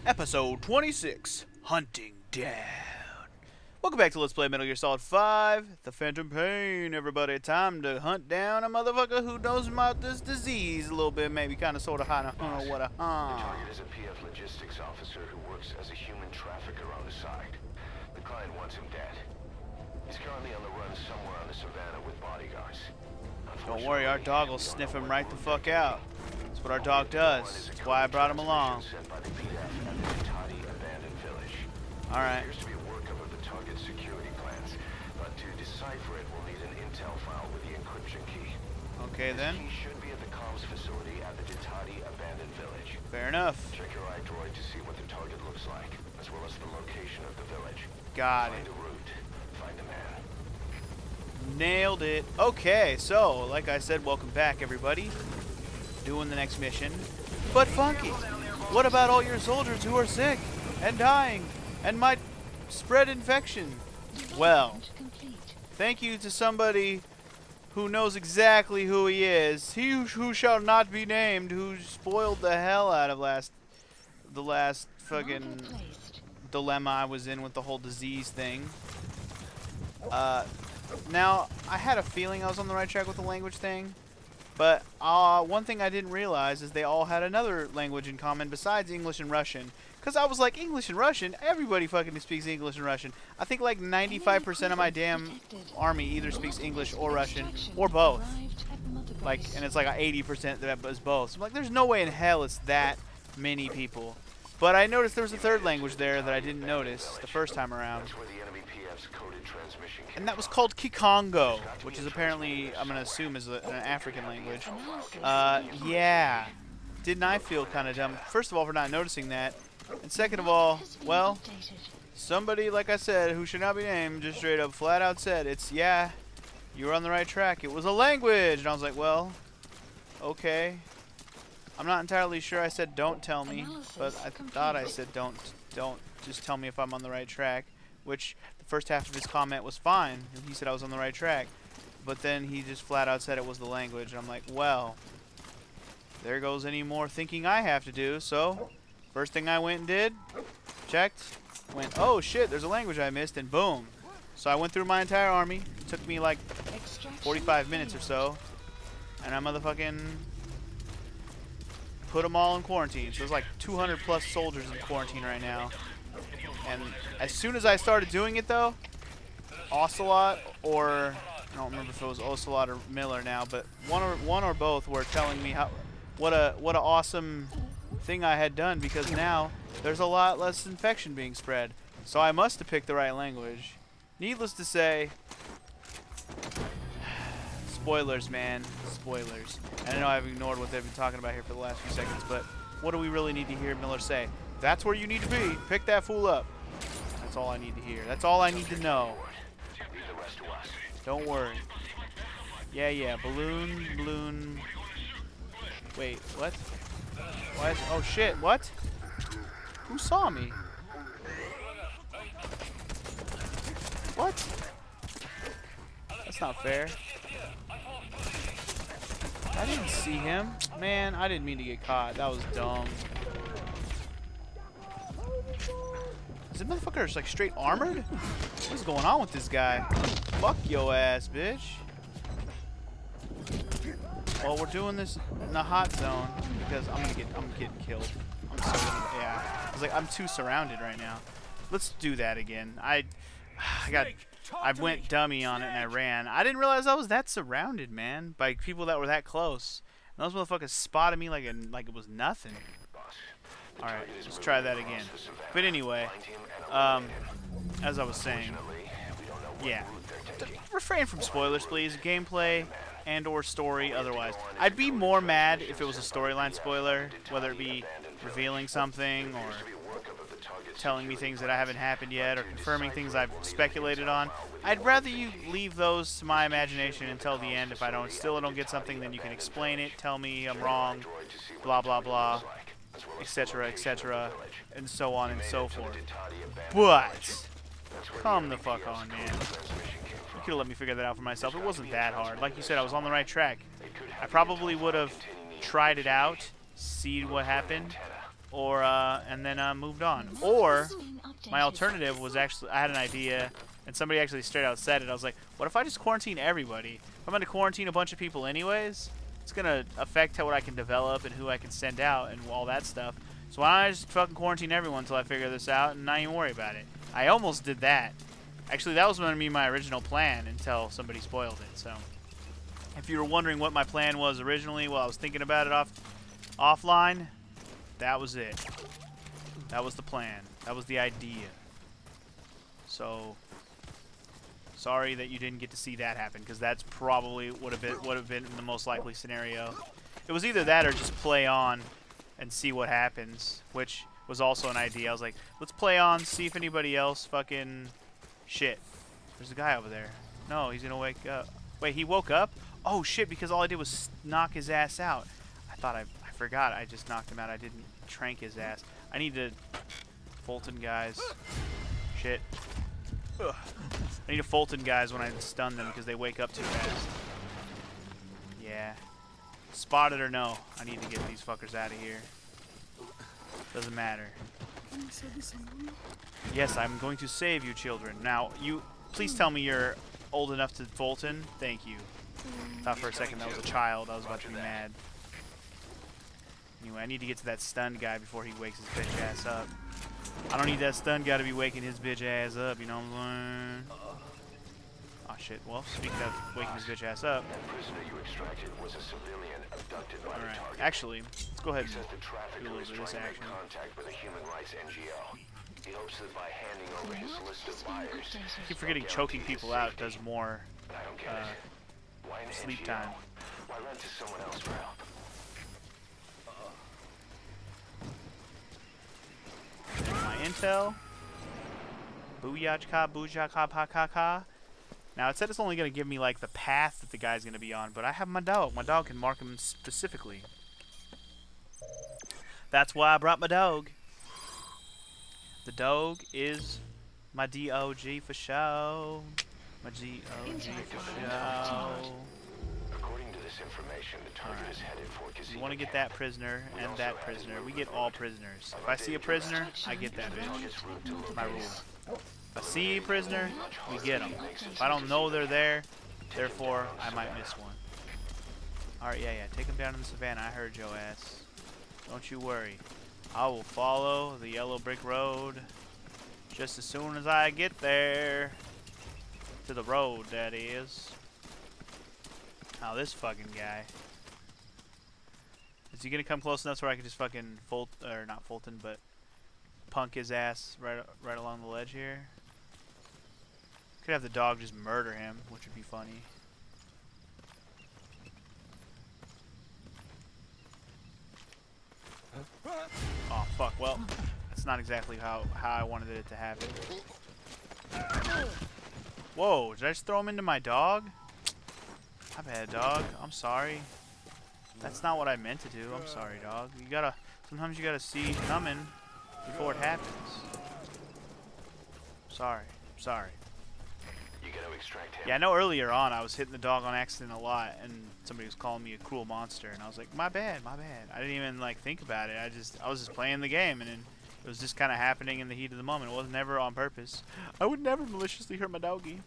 Episode 26, Hunting Down. Welcome back to Let's Play Metal Gear Solid 5, The Phantom Pain, everybody. Time to hunt down a motherfucker who knows about this disease a little bit, maybe kind of, sort of, The target is a PF logistics officer who works as a human trafficker on the side. The client wants him dead. He's currently on the run somewhere on the Savannah with bodyguards. Don't worry, our dog will sniff him right the fuck out. That's what our dog does. That's why I brought him along. Alright. Appears to be a workup of the target's security plans, but to decipher it, we'll need an intel file with the encryption key. Okay then. This key should be at the comms facility at the Ditati abandoned village. Fair enough. Check your iDroid to see what the target looks like, as well as the location of the village. Got it. Find a route. Find a man. Nailed it. Okay, so, like I said, welcome back, everybody. Doing the next mission. But Funky, what about all your soldiers who are sick and dying and might spread infection? Well, thank you to somebody who knows exactly who he is. He who shall not be named, who spoiled the hell out of the last fucking dilemma I was in with the whole disease thing. Now, I had a feeling I was on the right track with the language thing, but one thing I didn't realize is they all had another language in common besides English and Russian. Because I was like, English and Russian? Everybody fucking speaks English and Russian. I think like 95% of my damn army either speaks English or Russian, or both. Like, and it's like 80% that is both. So I'm like, there's no way in hell it's that many people. But I noticed there was a third language there that I didn't notice the first time around. And that was called Kikongo, which is apparently, I'm going to assume, is an African language. Yeah. Didn't I feel kind of dumb? First of all, for not noticing that. And second of all, well, somebody, like I said, who should not be named, just straight up flat out said, yeah, you were on the right track. It was a language. And I was like, well, okay. I'm not entirely sure I said don't tell me, but I thought I said don't just tell me if I'm on the right track, which the first half of his comment was fine. He said I was on the right track, but then he just flat out said it was the language. And I'm like, well, there goes any more thinking I have to do. So first thing I went and did, checked, went, oh shit, there's a language I missed, and boom. So I went through my entire army. It took me like 45 minutes or so, and I motherfucking put them all in quarantine. So there's like 200 plus soldiers in quarantine right now. And as soon as I started doing it though, Ocelot, or I don't remember if it was Ocelot or Miller now, but one or both were telling me what a awesome thing I had done, because now there's a lot less infection being spread. So I must have picked the right language. Needless to say, spoilers, man, spoilers. And I know I've ignored what they've been talking about here for the last few seconds, but what do we really need to hear Miller say? That's where you need to be. Pick that fool up. That's all I need to hear. That's all I need to know. Don't worry. Yeah. Balloon. Wait, what? What? Oh shit, what? Who saw me? What? That's not fair. I didn't see him. Man, I didn't mean to get caught. That was dumb. Is this motherfucker just like straight armored? What's going on with this guy? Fuck yo ass, bitch. Well, we're doing this in the hot zone because I'm getting killed. Yeah. I was like, I'm too surrounded right now. Let's do that again. I went dummy on it and I ran. I didn't realize I was that surrounded, man, by people that were that close. And those motherfuckers spotted me like it was nothing. Alright, let's try that again. But anyway, as I was saying, yeah. Refrain from spoilers, please. Gameplay and or story otherwise. I'd be more mad if it was a storyline spoiler, whether it be revealing something or telling me things that I haven't happened yet or confirming things I've speculated on. I'd rather you leave those to my imagination until the end. If I still don't get something, then you can explain it, tell me I'm wrong, blah blah blah, etc., and so on and so forth. But come the fuck on, man. You could have let me figure that out for myself. It wasn't that hard. Like you said, I was on the right track. I probably would have tried it out, see what happened, or and then moved on. Or my alternative was actually, I had an idea, and somebody actually straight out said it. I was like, what if I just quarantine everybody? If I'm going to quarantine a bunch of people anyways, it's going to affect what I can develop and who I can send out and all that stuff. So why don't I just fucking quarantine everyone until I figure this out and not even worry about it? I almost did that. Actually, that was going to be my original plan until somebody spoiled it. So if you were wondering what my plan was originally while I was thinking about it offline, that was it. That was the plan. That was the idea. So sorry that you didn't get to see that happen, because that's probably would have been the most likely scenario. It was either that or just play on and see what happens, which was also an idea. I was like, let's play on, see if anybody else fucking shit. There's a guy over there. No, he's gonna wake up. Wait, he woke up? Oh shit, because all I did was knock his ass out. I forgot I just knocked him out. I didn't trank his ass. I need to Fulton guys. Shit. Ugh. I need to Fulton guys when I stun them because they wake up too fast. Yeah. Spotted or no, I need to get these fuckers out of here. Doesn't matter. Yes, I'm going to save you, children. Now, you please tell me you're old enough to Fulton. Thank you. Thought for a second that was a child. I was about to be mad. Anyway, I need to get to that stunned guy before he wakes his bitch ass up. I don't need that stunned guy to be waking his bitch ass up, you know what I'm saying? Oh shit, well, speaking of waking his bitch ass up. Alright, actually, let's go ahead and do a little bit of this action. I keep forgetting choking people out does more sleep time. My intel. Booyachka, boojaka, pakaka. Now it said it's only going to give me like the path that the guy's going to be on, but I have my dog. My dog can mark him specifically. That's why I brought my dog. The dog is my DOG for show. My DOG for show. According to this information, the target is headed for We want to get that prisoner and that prisoner. We get all prisoners. If I see a prisoner, I get that bitch. My rule. If I see a prisoner, we get them. If I don't know they're there, therefore, I might miss one. Alright, yeah. Take them down to the Savannah. I heard your ass. Don't you worry. I will follow the yellow brick road just as soon as I get there. To the road, that is. Now, this fucking guy. Is he gonna come close enough so I can just fucking not Fulton, but punk his ass right along the ledge here? Could have the dog just murder him, which would be funny. Oh fuck, well, that's not exactly how I wanted it to happen. Whoa, did I just throw him into my dog? My bad, dog. I'm sorry. That's not what I meant to do. I'm sorry, dog. Sometimes you gotta see it coming before it happens. Sorry. Yeah, I know earlier on I was hitting the dog on accident a lot, and somebody was calling me a cruel monster, and I was like, my bad. I didn't even like think about it. I was just playing the game, and it was just kind of happening in the heat of the moment. It was never on purpose. I would never maliciously hurt my doggy.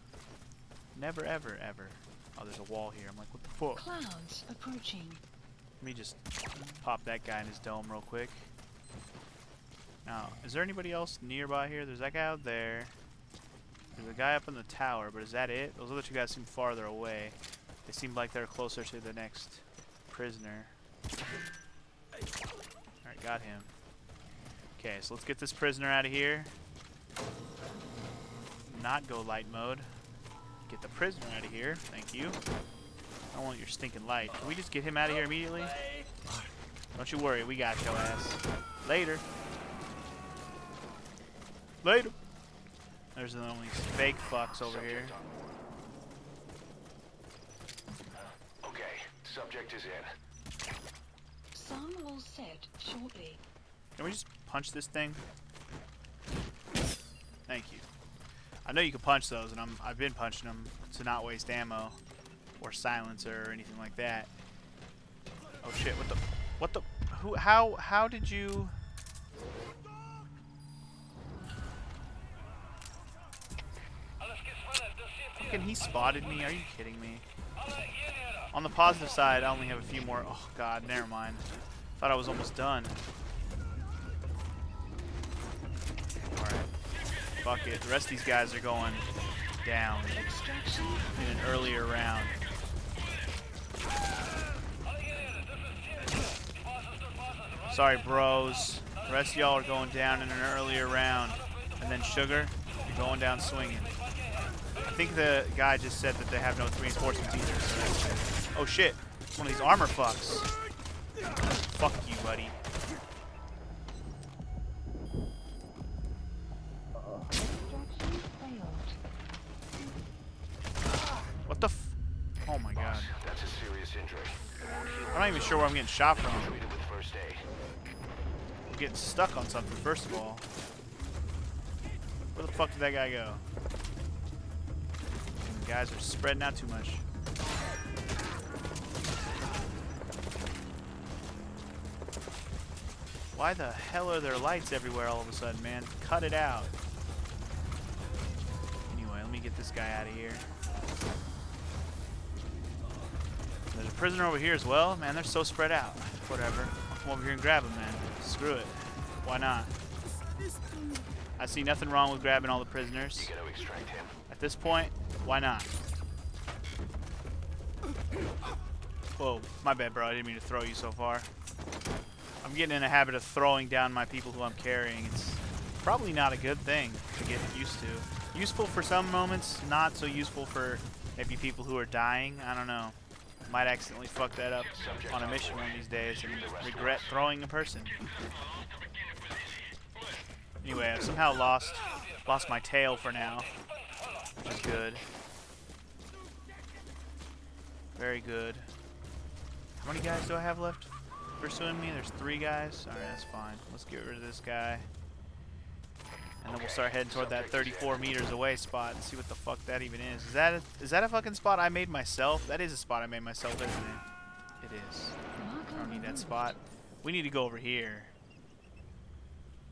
Never, ever, ever. Oh, there's a wall here. I'm like, what the fuck? Clouds approaching. Let me just pop that guy in his dome real quick. Now, is there anybody else nearby here? There's that guy out there. There's a guy up in the tower, but is that it? Those other two guys seem farther away. They seem like they're closer to the next prisoner. Alright, got him. Okay, so let's get this prisoner out of here. Not go light mode. Get the prisoner out of here. Thank you. I don't want your stinking light. Can we just get him out of here immediately? Don't you worry, we got your ass. Later. There's only fake fucks over here. Okay, subject is in. Sun will set shortly. Can we just punch this thing? Thank you. I know you can punch those, and I've been punching them to not waste ammo or silencer or anything like that. Oh shit! How did you? Fucking he spotted me. Are you kidding me? On the positive side, I only have a few more. Oh god, never mind. Thought I was almost done. Alright. Fuck it. The rest of these guys are going down in an earlier round. Sorry, bros. The rest of y'all are going down in an earlier round. And then Sugar, you're going down swinging. I think the guy just said that they have no reinforcements either. So that's good. Oh shit. It's one of these armor fucks. Fuck you, buddy. What the f... Oh my god. That's a serious injury. I'm not even sure where I'm getting shot from. Treated with first aid. I'm getting stuck on something, first of all. Where the fuck did that guy go? The guys are spreading out too much. Why the hell are there lights everywhere all of a sudden, man? Cut it out. Anyway, let me get this guy out of here. There's a prisoner over here as well. Man, they're so spread out. Whatever. I'll come over here and grab him, man. Screw it. Why not? I see nothing wrong with grabbing all the prisoners. You gotta extract him. At this point, why not? Whoa, my bad, bro. I didn't mean to throw you so far. I'm getting in a habit of throwing down my people who I'm carrying. It's probably not a good thing to get used to. Useful for some moments, not so useful for maybe people who are dying. I don't know. Might accidentally fuck that up on a mission one of these days and regret throwing a person. Anyway, I've somehow lost my tail for now, which is good. Very good. How many guys do I have left pursuing me? There's 3 guys. Alright, that's fine. Let's get rid of this guy. And then we'll start heading toward that 34 meters away spot and see what the fuck that even is. Is that a fucking spot I made myself? That is a spot I made myself, isn't it? It is. I don't need that spot. We need to go over here.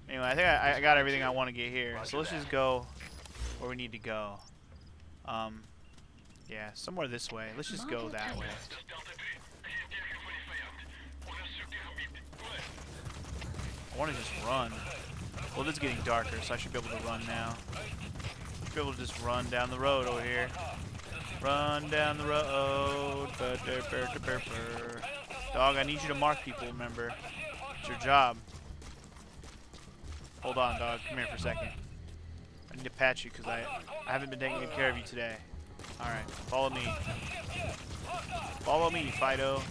Anyway, I think I got everything I want to get here. So let's just go where we need to go. Yeah, somewhere this way. Let's just go that way. I want to just run. Well, it's getting darker, so I should be able to run now. Should be able to just run down the road over here. Run down the road. Dog, I need you to mark people, remember. It's your job. Hold on, dog. Come here for a second. I need to pat you because I haven't been taking good care of you today. Alright, follow me. Follow me, Fido.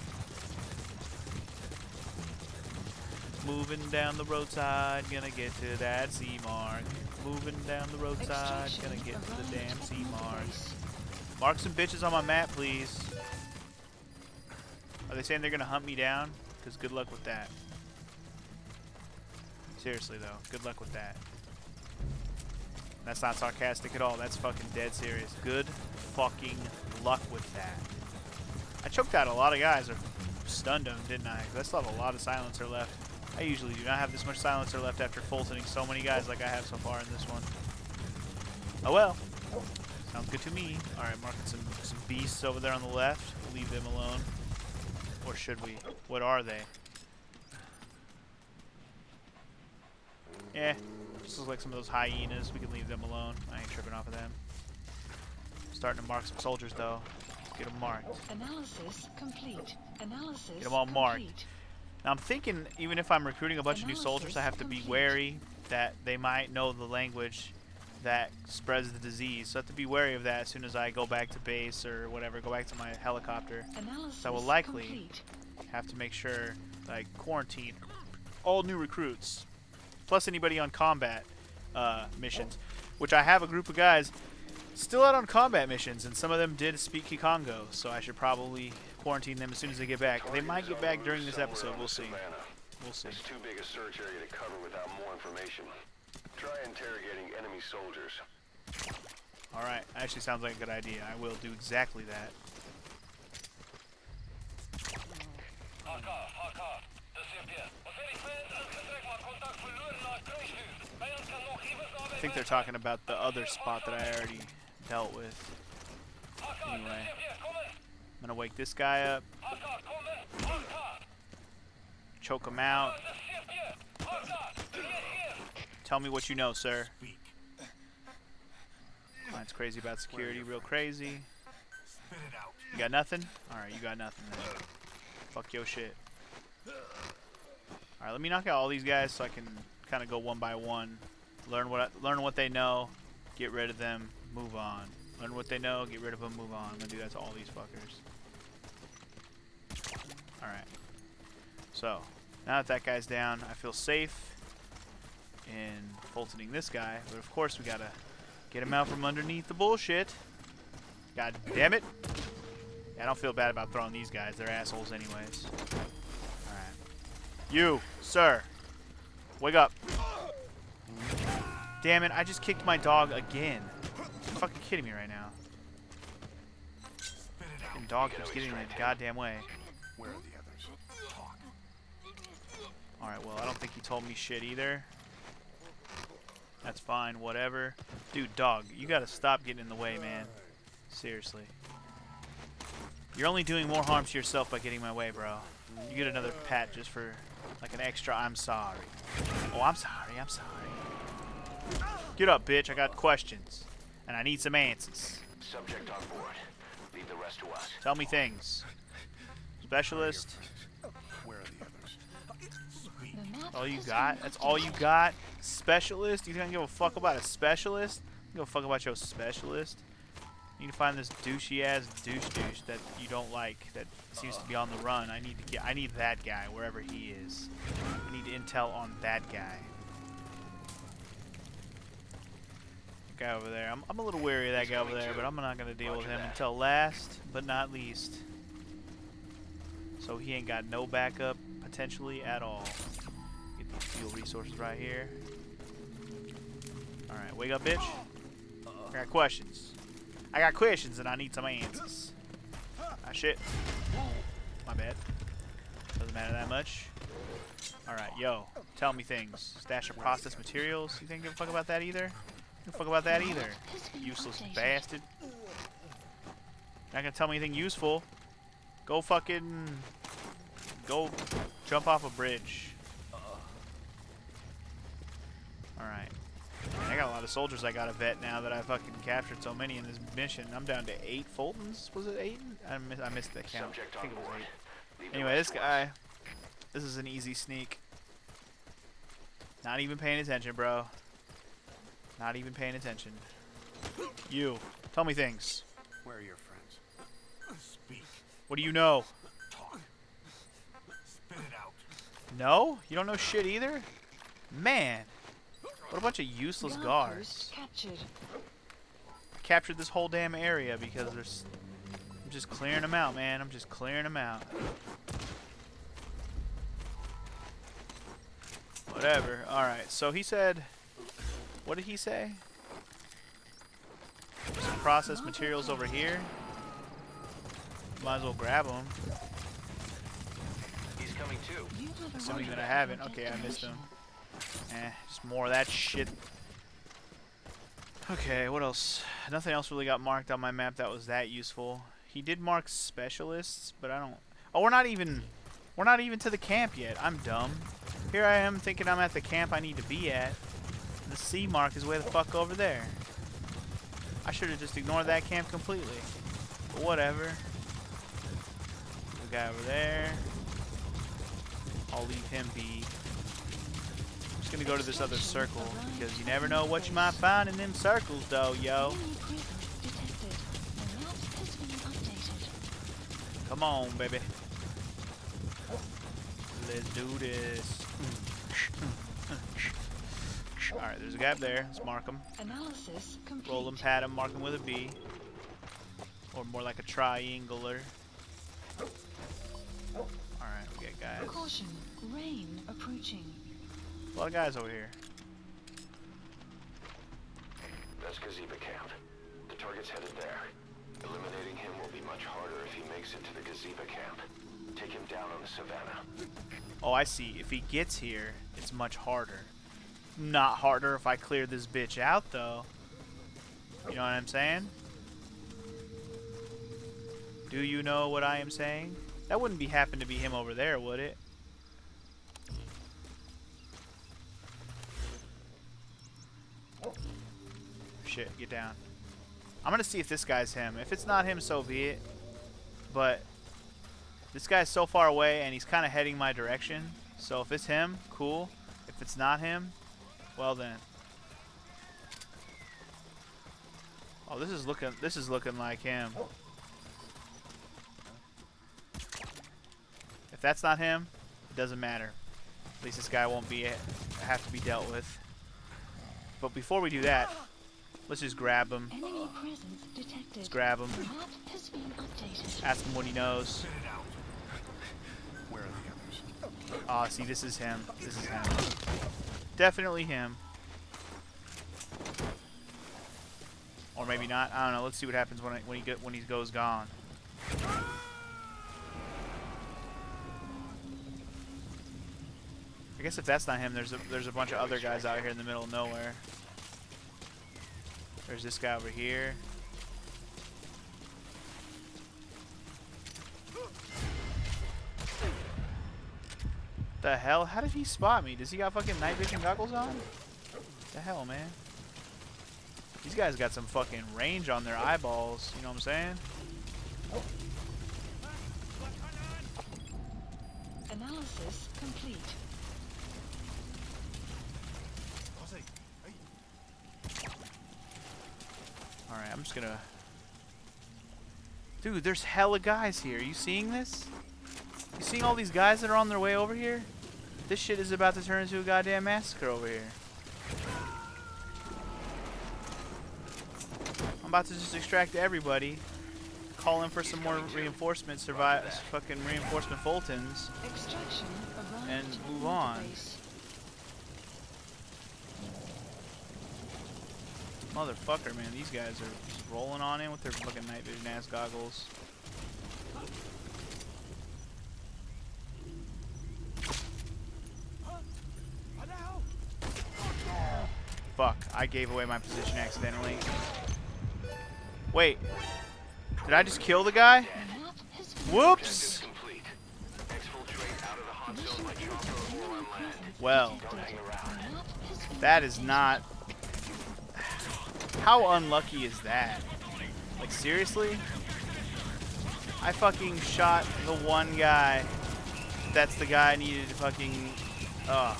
Moving down the roadside, gonna get to that C mark. Moving down the roadside, gonna get to the damn C mark. Mark some bitches on my map, please. Are they saying they're gonna hunt me down? Because good luck with that. Seriously though, good luck with that. That's not sarcastic at all. That's fucking dead serious. Good fucking luck with that. I choked out a lot of guys or stunned them, didn't I? 'Cause I still have a lot of silencer left. I usually do not have this much silencer left after full-sending so many guys like I have so far in this one. Oh well. Sounds good to me. Alright, marking some beasts over there on the left. We'll leave them alone. Or should we? What are they? Yeah, just looks like some of those hyenas. We can leave them alone. I ain't tripping off of them. Starting to mark some soldiers though. Let's get them marked. Analysis complete. Analysis Get them all marked. complete. Now I'm thinking even if I'm recruiting a bunch of new soldiers, I have to be wary that they might know the language that spreads the disease. So I have to be wary of that as soon as I go back to base or whatever, go back to my helicopter. Analysis So I will likely complete. have to make sure that I quarantine all new recruits, plus anybody on combat missions, which I have a group of guys still out on combat missions, and some of them did speak Kikongo, so I should probably quarantine them as soon as they get back. They might get back during this episode. We'll see. We'll see. It's too big a search area to cover without more information. Try interrogating enemy soldiers. Alright, actually sounds like a good idea. I will do exactly that. I think they're talking about the other spot that I already dealt with. Anyway, I'm gonna wake this guy up. Choke him out. Tell me what you know, sir. Mine's crazy about security, real crazy. You got nothing? Alright, you got nothing then. Fuck your shit. Alright, let me knock out all these guys so I can kind of go one by one. Learn what they know, get rid of them, move on. Learn what they know, get rid of them, move on. I'm gonna do that to all these fuckers. Alright. So, now that that guy's down, I feel safe in Fultoning this guy. But of course we gotta get him out from underneath the bullshit. God damn it. I don't feel bad about throwing these guys. They're assholes anyways. Alright. You, sir. Wake up. Damn it, I just kicked my dog again. You're fucking kidding me right now. Fucking dog keeps getting in the goddamn way. Where are the others? Talk. Alright, well, I don't think he told me shit either. That's fine, whatever. Dude, dog, you gotta stop getting in the way, man. Seriously. You're only doing more harm to yourself by getting in my way, bro. You get another pat just for, like, an extra I'm sorry. Oh, I'm sorry, I'm sorry. Get up, bitch. I got questions. And I need some answers. Subject on board. Leave the rest to us. Tell me things. Specialist. Where are the others? All you got? That's all you got? Specialist? You think I give a fuck about a specialist? You give a fuck about your specialist? You need to find this douchey ass douche that you don't like, that seems to be on the run. I need that guy wherever he is. I need intel on that guy. Guy over there. I'm a little wary of that guy over there, but I'm not gonna deal with him until last but not least. So he ain't got no backup potentially at all. Get these fuel resources right here. Alright, wake up, bitch. I got questions. I got questions and I need some answers. Ah, shit. My bad. Doesn't matter that much. Alright, yo. Tell me things. Stash of processed materials. You think you give a fuck about that either? You don't fuck about that either. Useless bastard. Not gonna tell me anything useful. Go fucking... Go jump off a bridge. Alright. I got a lot of soldiers I gotta vet now that I fucking captured so many in this mission. I'm down to 8 Fultons. Was it 8? I missed the count. I think it was 8. Anyway, this guy. This is an easy sneak. Not even paying attention, bro. Not even paying attention. You. Tell me things. Where are your friends? Speak. What do you know? Talk. Spit it out. No? You don't know shit either? Man. What a bunch of useless guards. Captured. I captured this whole damn area because there's... I'm just clearing them out, man. I'm just clearing them out. Whatever. Alright, so he said... What did he say? Some processed materials over here. Might as well grab them. He's coming too. Assuming that I haven't. Okay, I missed him. Just more of that shit. Okay, what else? Nothing else really got marked on my map that was that useful. He did mark specialists, but I don't... Oh, we're not even to the camp yet. I'm dumb. Here I am thinking I'm at the camp I need to be at. The C mark is way the fuck over there. I should have just ignored that camp completely. But whatever. The guy over there. I'll leave him be. I'm just gonna go to this other circle because you never know what you might find in them circles, though, yo. Come on, baby. Let's do this. Alright, there's a guy up there. Let's mark him. Analysis complete. Roll him, pat him, mark him with a B. Or more like a triangular. Alright, we got guys. Caution, rain approaching. A lot of guys over here. That's Gazeba camp. The target's headed there. Eliminating him will be much harder if he makes it to the Gazeba camp. Take him down on the Savannah. Oh, I see. If he gets here, it's much harder. Not harder if I clear this bitch out, though. You know what I'm saying? Do you know what I am saying? That wouldn't be happen to be him over there, would it? Shit, get down. I'm gonna see if this guy's him. If it's not him, so be it. But this guy's so far away and he's kind of heading my direction. So if it's him, cool. If it's not him, well then. Oh, this is looking like him. If that's not him, it doesn't matter. At least this guy won't have to be dealt with. But before we do that, let's just grab him. Enemy presence detected. Let's grab him. The map has been updated. Ask him what he knows. Where are the others? Ah, see, this is him. This is him. Definitely him. Or maybe not. I don't know. Let's see what happens when he goes gone. I guess if that's not him, there's a bunch of other guys out here in the middle of nowhere. There's this guy over here. The hell? How did he spot me? Does he got fucking night vision goggles on? The hell, man? These guys got some fucking range on their eyeballs. You know what I'm saying? Analysis complete. Alright, I'm just gonna... Dude, there's hella guys here. You seeing this? You seeing all these guys that are on their way over here? This shit is about to turn into a goddamn massacre over here. I'm about to just extract everybody, call in for some more reinforcements, fucking reinforcement Fultons, Extraction arrived and move in on. database. Motherfucker, man, these guys are just rolling on in with their fucking night vision ass goggles. Fuck, I gave away my position accidentally. Wait, did I just kill the guy? The map has been Whoops! Complete. Exfiltrate out of the hot zone by chopper or on land. Well, Don't hang around. The map has been that is not... How unlucky is that? Like, seriously? I fucking shot the one guy. That's the guy I needed to fucking... Ugh.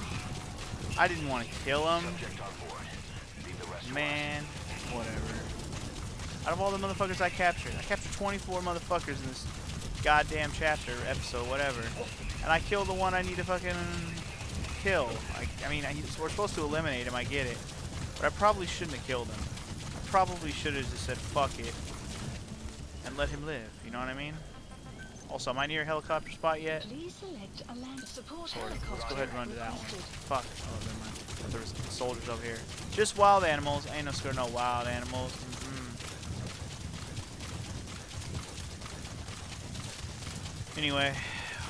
I didn't want to kill him. Subject on board. Leave the rest Man, whatever. Out of all the motherfuckers I captured 24 motherfuckers in this goddamn chapter, episode, whatever. And I killed the one I need to fucking kill. I mean, we're supposed to eliminate him, I get it. But I probably shouldn't have killed him. I probably should have just said fuck it and let him live, you know what I mean? Also, am I near a helicopter spot yet? Please select a land support Sort of. helicopter. Let's go ahead and run to that one. requested. Fuck. Oh, never mind. I thought there was soldiers over here. Just wild animals. Ain't no scared no wild animals. Anyway,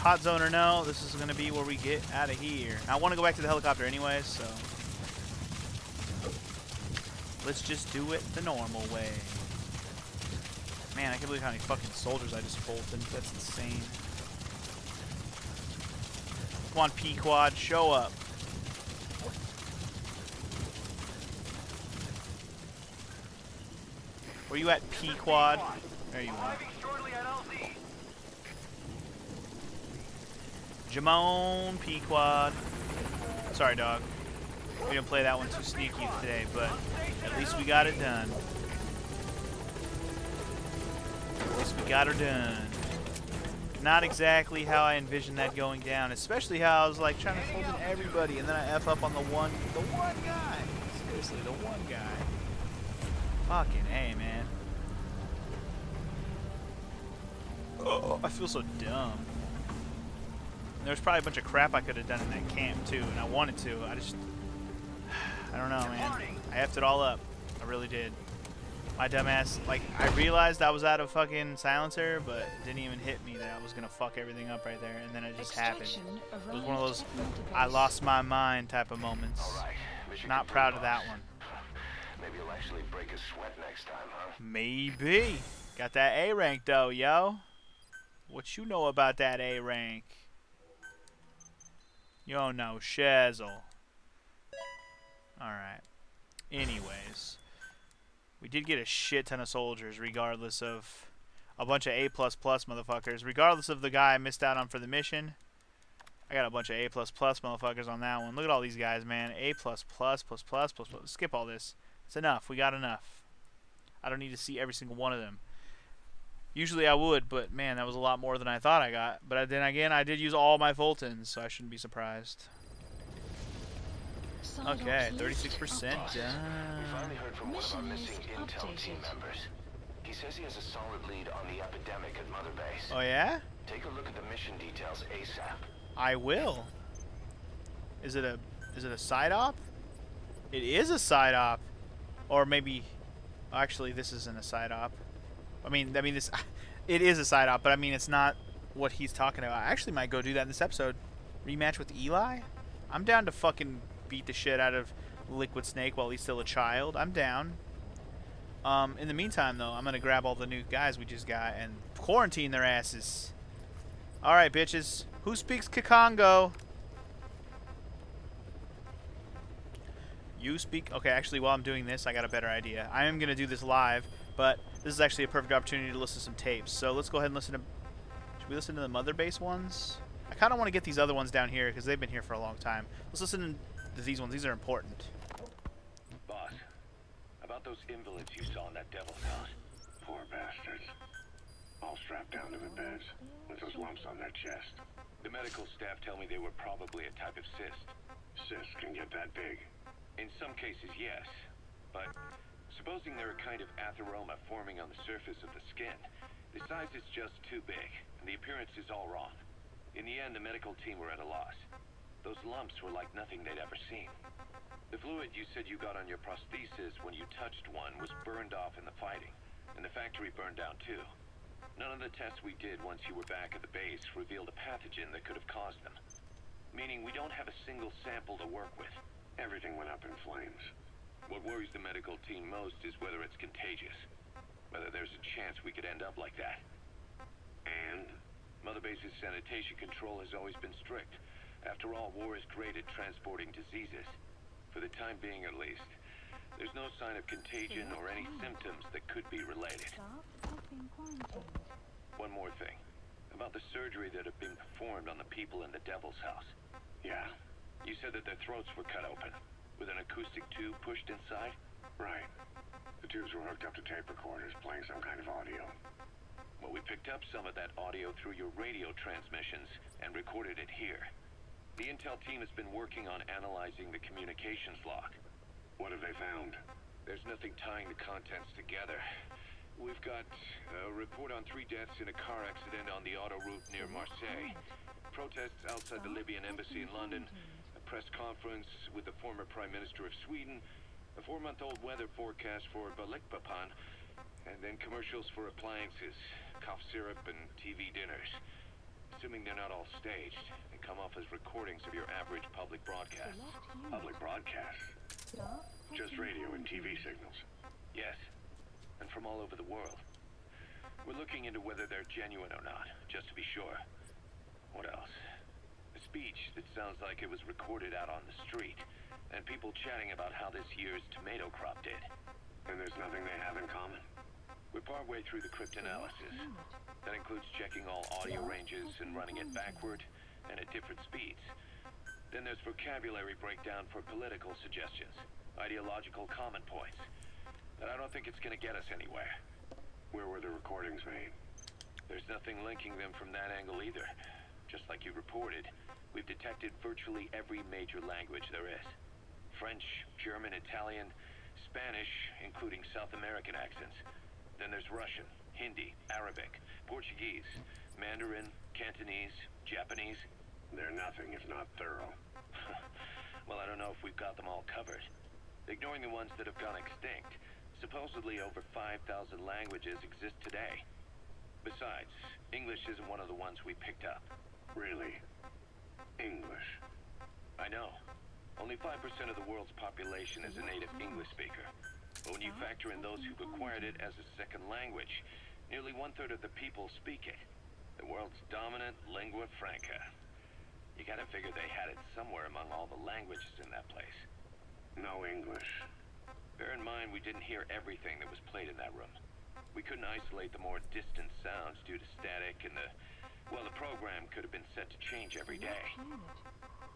hot zone or no, this is going to be where we get out of here. I want to go back to the helicopter anyways, so let's just do it the normal way. Man, I can't believe how many fucking soldiers I just bolted. That's insane. Come on, P-Quad, show up. Where you at, P-Quad? There you are. Jamon, P-Quad. Sorry, dog. We didn't play that one too sneaky today, but at least we got it done. At least we got her done. Not exactly how I envisioned that going down, especially how I was like trying to hold in everybody, and then I F up on the one guy. Seriously, the one guy. Fucking A, man. Oh, I feel so dumb. There's probably a bunch of crap I could have done in that camp too, and I wanted to. I don't know, man. I effed it all up. I really did. My dumbass, like, I realized I was out of fucking silencer, but it didn't even hit me that I was gonna fuck everything up right there, and then it just happened. Extraction It was one of those arrived in I database. lost my mind type of moments. All right. Mission Not complete, proud of boss. that one. Maybe you'll actually break a sweat next time, huh? Maybe. Got that A rank though, yo. What you know about that A rank? You don't know shizzle. Alright. Anyways. We did get a shit ton of soldiers, regardless of a bunch of A++ motherfuckers. Regardless of the guy I missed out on for the mission. I got a bunch of A++ motherfuckers on that one. Look at all these guys, man. A++, plus. Skip all this. It's enough. We got enough. I don't need to see every single one of them. Usually I would, but man, that was a lot more than I thought I got. But then again, I did use all my Fultons, so I shouldn't be surprised. Okay, 36% We done. finally heard from one of our Mission missing list intel team updated. members. He says he has a solid lead on the epidemic at Mother Base. Oh yeah? Take a look at the mission details ASAP. I will. Is it a side op? It is a side op. Or maybe actually this isn't a side op. I mean this it is a side op, but I mean it's not what he's talking about. I actually might go do that in this episode. Rematch with Eli? I'm down to fucking beat the shit out of Liquid Snake while he's still a child. I'm down. In the meantime though, I'm gonna grab all the new guys we just got and quarantine their asses. Alright, bitches. Who speaks Kikongo? You speak... Okay, actually, while I'm doing this, I got a better idea. I am going to do this live, but this is actually a perfect opportunity to listen to some tapes. So let's go ahead and listen to... Should we listen to the Mother Base ones? I kind of want to get these other ones down here, because they've been here for a long time. Let's listen to these ones. These are important. Boss, about those invalids you saw in that devil's house. Poor bastards. All strapped down to the beds, with those lumps on their chest. The medical staff tell me they were probably a type of cyst. Cysts can get that big. In some cases, yes. But supposing they're a kind of atheroma forming on the surface of the skin, the size is just too big, and the appearance is all wrong. In the end, the medical team were at a loss. Those lumps were like nothing they'd ever seen. The fluid you said you got on your prosthesis when you touched one was burned off in the fighting, and the factory burned down too. None of the tests we did once you were back at the base revealed a pathogen that could have caused them. Meaning we don't have a single sample to work with. Everything went up in flames. What worries the medical team most is whether it's contagious. Whether there's a chance we could end up like that. And? Mother Base's sanitation control has always been strict. After all, war is great at transporting diseases. For the time being, at least. There's no sign of contagion or any symptoms that could be related. One more thing. About the surgery that had been performed on the people in the Devil's House. Yeah, You said that their throats were cut open, with an acoustic tube pushed inside? right. The tubes were hooked up to tape recorders, playing some kind of audio. Well, we picked up some of that audio through your radio transmissions and recorded it here. The intel team has been working on analyzing the communications log. What have they found? There's nothing tying the contents together. We've got a report on 3 deaths in a car accident on the autoroute near Marseille. Protests outside the Libyan embassy in London. A press conference with the former Prime Minister of Sweden. A 4-month-old weather forecast for Balikpapan. And then commercials for appliances, cough syrup, and TV dinners. Assuming they're not all staged, and come off as recordings of your average public broadcast. Public broadcasts? Just radio and TV signals? Yes, and from all over the world. We're looking into whether they're genuine or not, just to be sure. What else? A speech that sounds like it was recorded out on the street, and people chatting about how this year's tomato crop did. And there's nothing they have in common? We're partway through the cryptanalysis. That includes checking all audio ranges and running it backward and at different speeds. Then there's vocabulary breakdown for political suggestions, ideological comment points. But I don't think it's gonna get us anywhere. Where were the recordings made? There's nothing linking them from that angle either. Just like you reported, we've detected virtually every major language there is. French, German, Italian, Spanish, including South American accents. Then there's Russian, Hindi, Arabic, Portuguese, Mandarin, Cantonese, Japanese. They're nothing if not thorough. Well, I don't know if we've got them all covered. Ignoring the ones that have gone extinct, supposedly over 5,000 languages exist today. Besides, English isn't one of the ones we picked up. Really? English? I know. Only 5% of the world's population is a native English speaker. But when you factor in those who've acquired it as a second language, Nearly 1/3 of the people speak it. The world's dominant lingua franca. You gotta figure they had it somewhere among all the languages in that place. No English. Bear in mind, we didn't hear everything that was played in that room. We couldn't isolate the more distant sounds due to static, and the program could have been set to change every day.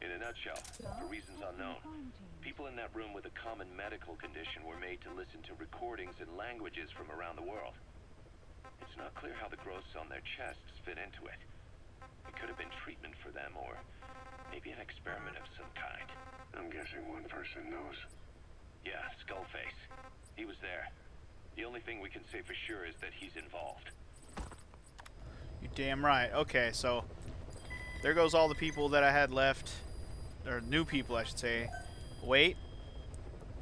In a nutshell, for reasons unknown, people in that room with a common medical condition were made to listen to recordings in languages from around the world. It's not clear how the growths on their chests fit into it. It could have been treatment for them, or maybe an experiment of some kind. I'm guessing one person knows. Yeah, Skullface. He was there. The only thing we can say for sure is that he's involved. You're damn right. Okay, so there goes all the people that I had left. Or new people, I should say. Wait.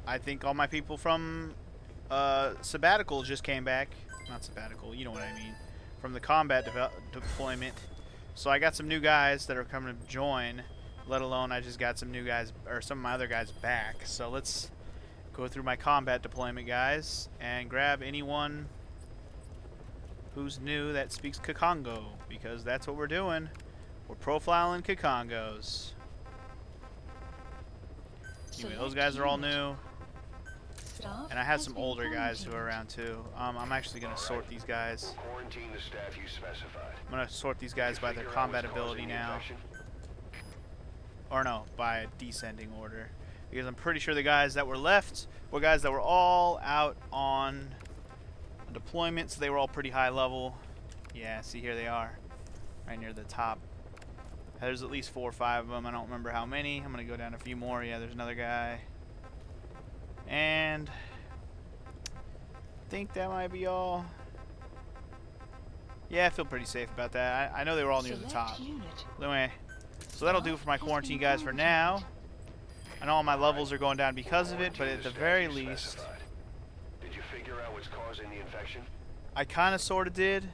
I think all my people from sabbatical just came back. Not sabbatical, you know what I mean. From the combat deployment. So I got some new guys that are coming to join. Let alone I just got some new guys, or some of my other guys back. So let's go through my combat deployment guys and grab anyone who's new that speaks Kikongo, because that's what we're doing. We're profiling Kikongos. Anyway, those guys are all new. And I had some older guys who are around too. I'm actually going to sort these guys. We'll quarantine the staff you specified. I'm going to sort these guys by their combat ability now. Or no, by descending order. Because I'm pretty sure the guys that were left were guys that were all out on deployment, so they were all pretty high level. Yeah, see, here they are. Right near the top. There's at least 4 or 5 of them. I don't remember how many. I'm going to go down a few more. Yeah, there's another guy. And I think that might be all. Yeah, I feel pretty safe about that. I know they were all near the top. Anyway, so that'll do for my quarantine guys for now. I know all my levels are going down because of it, but at the very least, Did you figure out what's causing the infection? I kind of sort of did.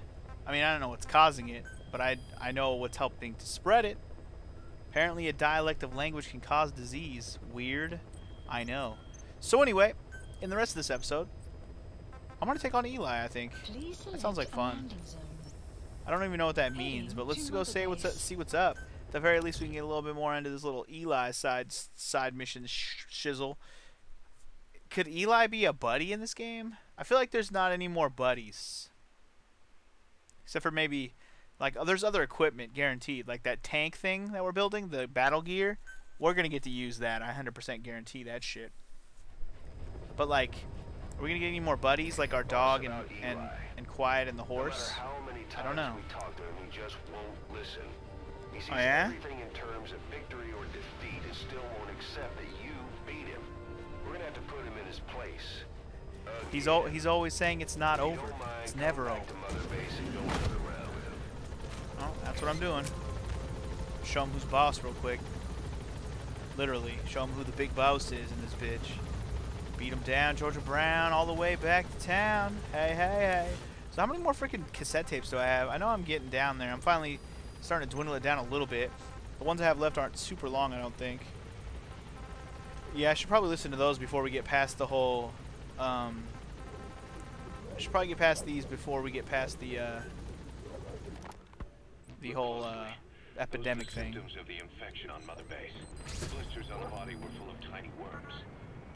I mean, I don't know what's causing it, but I know what's helping to spread it. Apparently a dialect of language can cause disease. Weird. I know. So anyway, in the rest of this episode, I'm going to take on Eli, I think. That sounds like fun. I don't even know what that means, but let's go see what's up. At the very least, we can get a little bit more into this little Eli side mission shizzle. Could Eli be a buddy in this game? I feel like there's not any more buddies. Except for maybe, like, there's other equipment guaranteed. Like that tank thing that we're building, the battle gear. We're going to get to use that. I 100% guarantee that shit. But, like, are we going to get any more buddies? Like our dog and Quiet and the horse? I don't know. We talk to him, he just won't listen. He sees Oh, yeah? everything in terms of victory or defeat and still won't accept that you beat him. We're going to have to put him in his place. He's always saying it's not over. It's never over. Oh, that's what I'm doing. Show him who's boss real quick. Literally, show him who the big boss is in this bitch. Beat him down, Georgia Brown, all the way back to town. Hey, hey, hey. So how many more freaking cassette tapes do I have? I know I'm getting down there. I'm finally starting to dwindle it down a little bit. The ones I have left aren't super long, I don't think. Yeah, I should probably listen to those before we get past the whole... I should probably get past these before we get past the whole epidemic thing. Symptoms of the infection on Mother Base. The blisters on the body were full of tiny worms.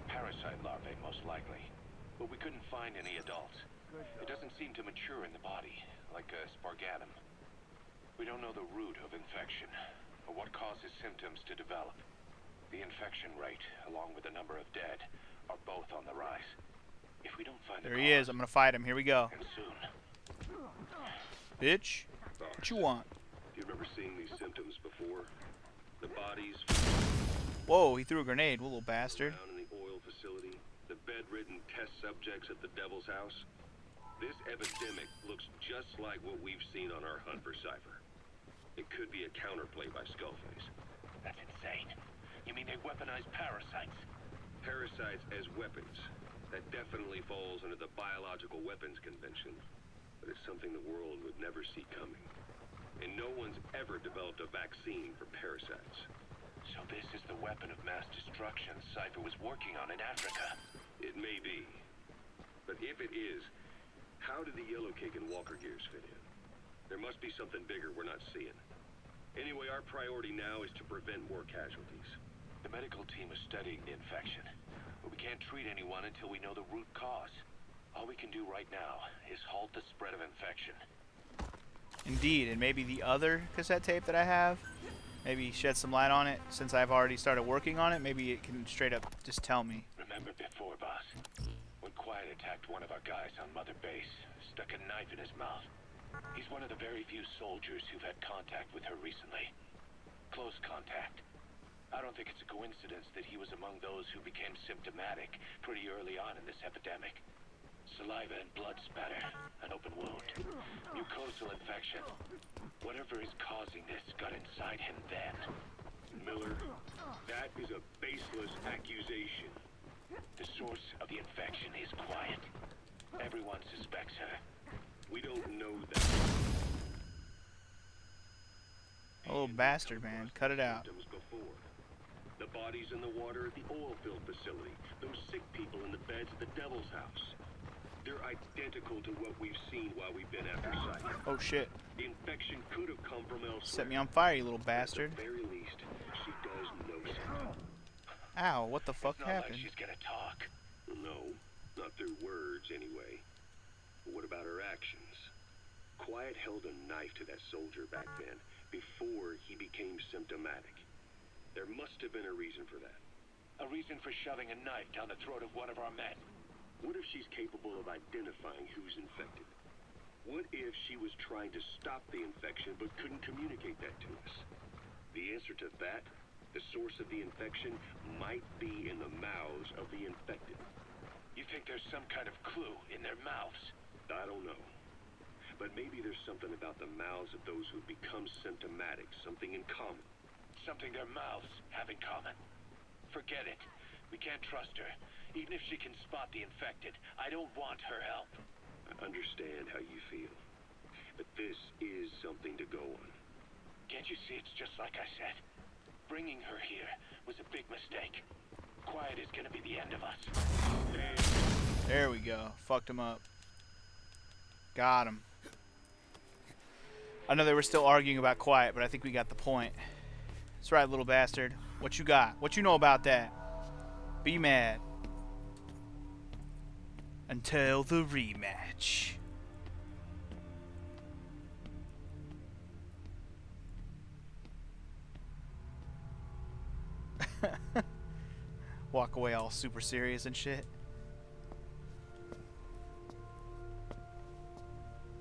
Parasite larvae, most likely. But we couldn't find any adults. It doesn't seem to mature in the body, like a spargatum. We don't know the root of infection, or what causes symptoms to develop. The infection rate, along with the number of dead, are both on the rise. If we don't find There he is. I'm gonna fight him. Here we go. and soon. Bitch, what you want? Do you remember seeing these symptoms before? The bodies Whoa, he threw a grenade, little bastard. found in the oil facility, the bedridden test subjects at the Devil's House. This epidemic looks just like what we've seen on our hunt for Cypher. It could be a counterplay by Skullface. That's insane. You mean they weaponize parasites? Parasites as weapons. That definitely falls under the Biological Weapons Convention. But it's something the world would never see coming. And no one's ever developed a vaccine for parasites. So this is the weapon of mass destruction Cypher was working on in Africa. It may be. But if it is, How did the yellow cake and Walker gears fit in? There must be something bigger we're not seeing. Anyway, our priority now is to prevent more casualties. The medical team is studying the infection, but we can't treat anyone until we know the root cause. All we can do right now is halt the spread of infection. Indeed, and maybe the other cassette tape that I have, maybe shed some light on it since I've already started working on it. Maybe it can straight up just tell me. Remember before, boss? When Quiet attacked one of our guys on Mother Base, stuck a knife in his mouth. He's one of the very few soldiers who've had contact with her recently. Close contact. I don't think it's a coincidence that he was among those who became symptomatic pretty early on in this epidemic. Saliva and blood spatter, an open wound, mucosal infection. Whatever is causing this got inside him then. Miller, that is a baseless accusation. The source of the infection is Quiet. Everyone suspects her. We don't know that. A little bastard, man. Cut it out. Symptoms before. The bodies in the water at the oil field facility. Those sick people in the beds at the Devil's House. They're identical to what we've seen while we've been after Psyche. Oh shit. The infection could have come from elsewhere. Set me on fire, you little bastard. At the very least, she does know something. Ow, what the fuck It's not happened? like she's gonna talk. No, not through words anyway. But what about her actions? Quiet held a knife to that soldier back then, before he became symptomatic. There must have been a reason for that. A reason for shoving a knife down the throat of one of our men. What if she's capable of identifying who's infected? What if she was trying to stop the infection but couldn't communicate that to us? The answer to that, the source of the infection, might be in the mouths of the infected. You think there's some kind of clue in their mouths? I don't know. But maybe there's something about the mouths of those who become symptomatic, something in common. Something their mouths have in common. Forget it. We can't trust her. Even if she can spot the infected, I don't want her help. I understand how you feel. But this is something to go on. Can't you see it's just like I said? Bringing her here was a big mistake. Quiet is gonna be the end of us. There we go. Fucked him up. Got him. I know they were still arguing about Quiet, but I think we got the point. That's right, little bastard. What you got? What you know about that? Be mad. Until the rematch. Walk away all super serious and shit.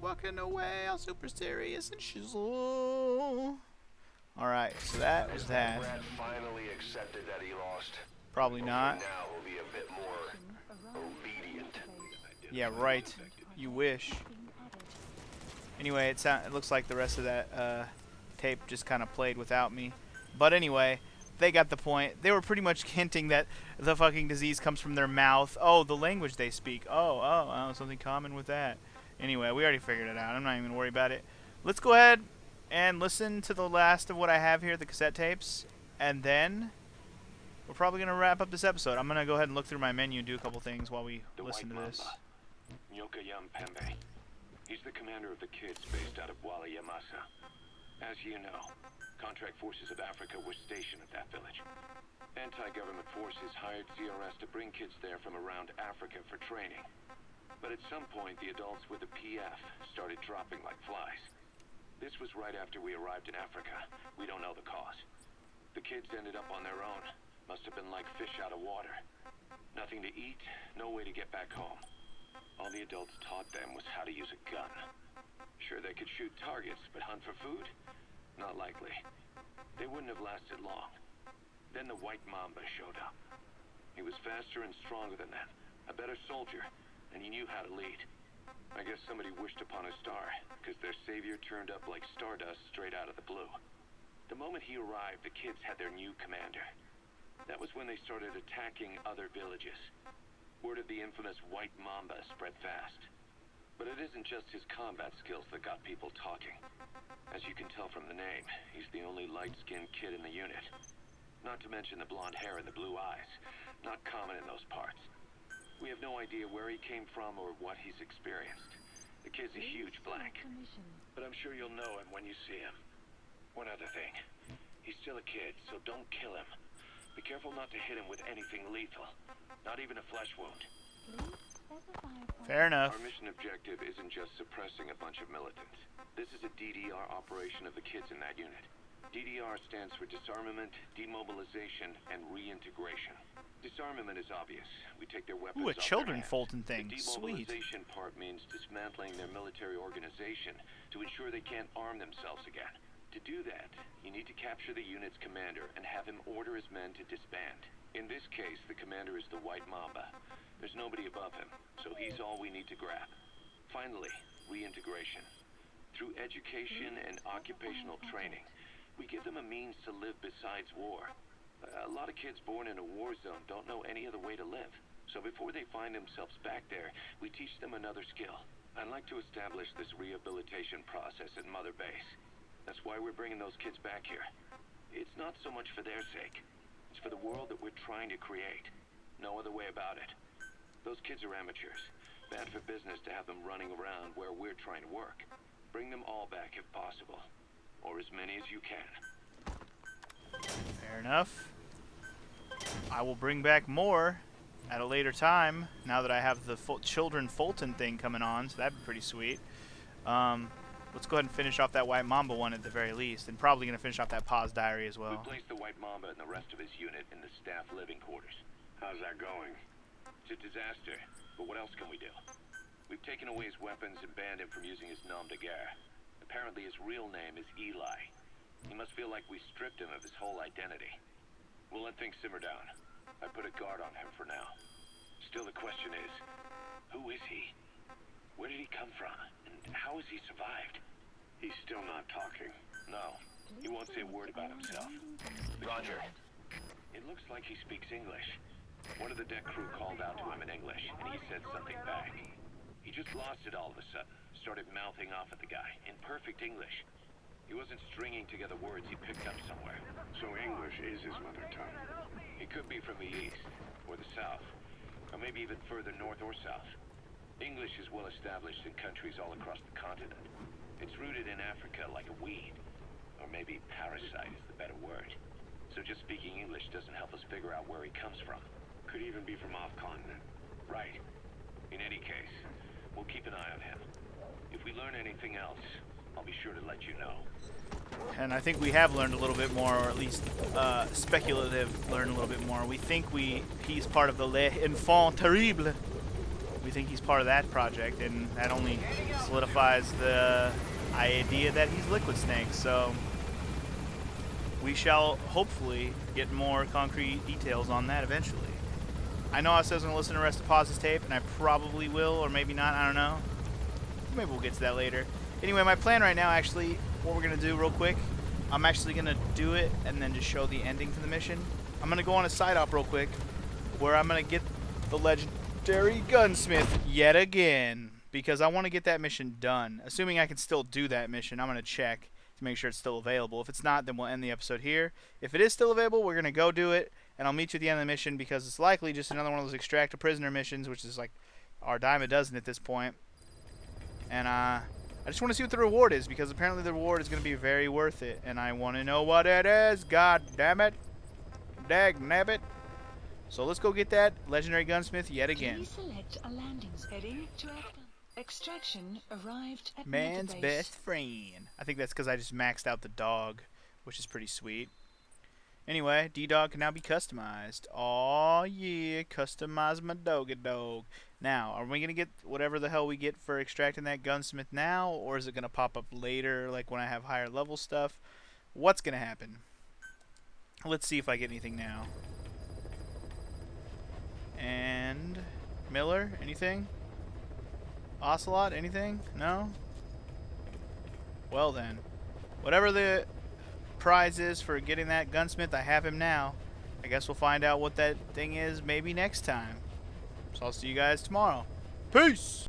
Walking away all super serious and shizzle. Alright, so that was that. Brad finally accepted that he lost. Probably not. Now he'll be a bit more obedient. Yeah, right. You wish. Anyway, it looks like the rest of that tape just kind of played without me. But anyway, they got the point. They were pretty much hinting that the fucking disease comes from their mouth. Oh, the language they speak. Oh, something common with that. Anyway, we already figured it out. I'm not even worried about it. Let's go ahead and listen to the last of what I have here, the cassette tapes. And then we're probably going to wrap up this episode. I'm going to go ahead and look through my menu and do a couple things while we listen to this. Nyoka Pembe. He's the commander of the kids based out of Wala Yamasa. As you know, contract forces of Africa were stationed at that village. Anti-government forces hired CRS to bring kids there from around Africa for training. But at some point, the adults with the PF started dropping like flies. This was right after we arrived in Africa. We don't know the cause. The kids ended up on their own. Must have been like fish out of water. Nothing to eat, no way to get back home. All the adults taught them was how to use a gun. Sure, they could shoot targets, but hunt for food? Not likely. They wouldn't have lasted long. Then the White Mamba showed up. He was faster and stronger than them, a better soldier, and he knew how to lead. I guess somebody wished upon a star, because their savior turned up like stardust straight out of the blue. The moment he arrived, the kids had their new commander. That was when they started attacking other villages. Word of the infamous White Mamba spread fast. But it isn't just his combat skills that got people talking. As you can tell from the name, he's the only light-skinned kid in the unit. Not to mention the blonde hair and the blue eyes. Not common in those parts. We have no idea where he came from or what he's experienced. The kid's a huge blank, Permission. but I'm sure you'll know him when you see him. One other thing. He's still a kid, so don't kill him. Be careful not to hit him with anything lethal. Not even a flesh wound. Please specify for Fair enough. Our mission objective isn't just suppressing a bunch of militants. This is a DDR operation of the kids in that unit. DDR stands for disarmament, demobilization, and reintegration. Disarmament is obvious. We take their weapons Ooh, a off their children hands. Fulton thing. The Sweet. demobilization part means dismantling their military organization to ensure they can't arm themselves again. To do that, you need to capture the unit's commander and have him order his men to disband. In this case, the commander is the White Mamba. There's nobody above him, so he's all we need to grab. Finally, reintegration. Through education and occupational training, we give them a means to live besides war. A lot of kids born in a war zone don't know any other way to live. So before they find themselves back there, we teach them another skill. I'd like to establish this rehabilitation process at Mother Base. That's why we're bringing those kids back here. It's not so much for their sake. It's for the world that we're trying to create. No other way about it. Those kids are amateurs. Bad for business to have them running around where we're trying to work. Bring them all back if possible. Or as many as you can. Fair enough. I will bring back more at a later time, now that I have the children Fulton thing coming on, so that'd be pretty sweet. Let's go ahead and finish off that White Mamba one at the very least, and probably going to finish off that Paz Diary as We well. placed the White Mamba and the rest of his unit in the staff living quarters. How's that going? It's a disaster, but what else can we do? We've taken away his weapons and banned him from using his nom de guerre. Apparently his real name is Eli. He must feel like we stripped him of his whole identity. We'll let things simmer down. I put a guard on him for now. Still, the question is, who is he? Where did he come from? And how has he survived? He's still not talking. No, he won't say a word about himself. Roger. It looks like he speaks English. One of the deck crew called out to him in English, and he said something back. He just lost it all of a sudden. Started mouthing off at the guy in perfect English. He wasn't stringing together words he picked up somewhere. So English is his mother tongue. He could be from the east, or the south, or maybe even further north or south. English is well established in countries all across the continent. It's rooted in Africa like a weed, or maybe parasite is the better word. So just speaking English doesn't help us figure out where he comes from. Could even be from off-continent. Right. In any case, we'll keep an eye on him. If we learn anything else, I'll be sure to let you know. And I think we have learned a little bit more, or at least speculative learned a little bit more. We think he's part of the L'Enfant Terrible. We think he's part of that project, and that only solidifies the idea that he's Liquid Snake. So we shall hopefully get more concrete details on that eventually. I know I said I was going to listen to the rest of Paz's tape, and I probably will, or maybe not, I don't know. Maybe we'll get to that later. Anyway, my plan right now, actually, what we're going to do real quick, I'm actually going to do it and then just show the ending to the mission. I'm going to go on a side op real quick, where I'm going to get the legendary Gunsmith yet again, because I want to get that mission done. Assuming I can still do that mission, I'm going to check to make sure it's still available. If it's not, then we'll end the episode here. If it is still available, we're going to go do it, and I'll meet you at the end of the mission, because it's likely just another one of those extract a prisoner missions, which is like our dime a dozen at this point. And I just want to see what the reward is, because apparently the reward is going to be very worth it, and I want to know what it is. God damn it. Dag nabbit. So let's go get that legendary Gunsmith yet again. Please select a landing heading to extraction arrived at Man's Mother Base. best friend. I think that's because I just maxed out the dog, which is pretty sweet. Anyway, D-Dog can now be customized. Aw, yeah, customize my doggy dog. Now, are we going to get whatever the hell we get for extracting that Gunsmith now, or is it going to pop up later, like when I have higher level stuff? What's going to happen? Let's see if I get anything now. And Miller, anything? Ocelot, anything? No? Well then, whatever the prize is for getting that Gunsmith, I have him now. I guess we'll find out what that thing is maybe next time. So I'll see you guys tomorrow. Peace!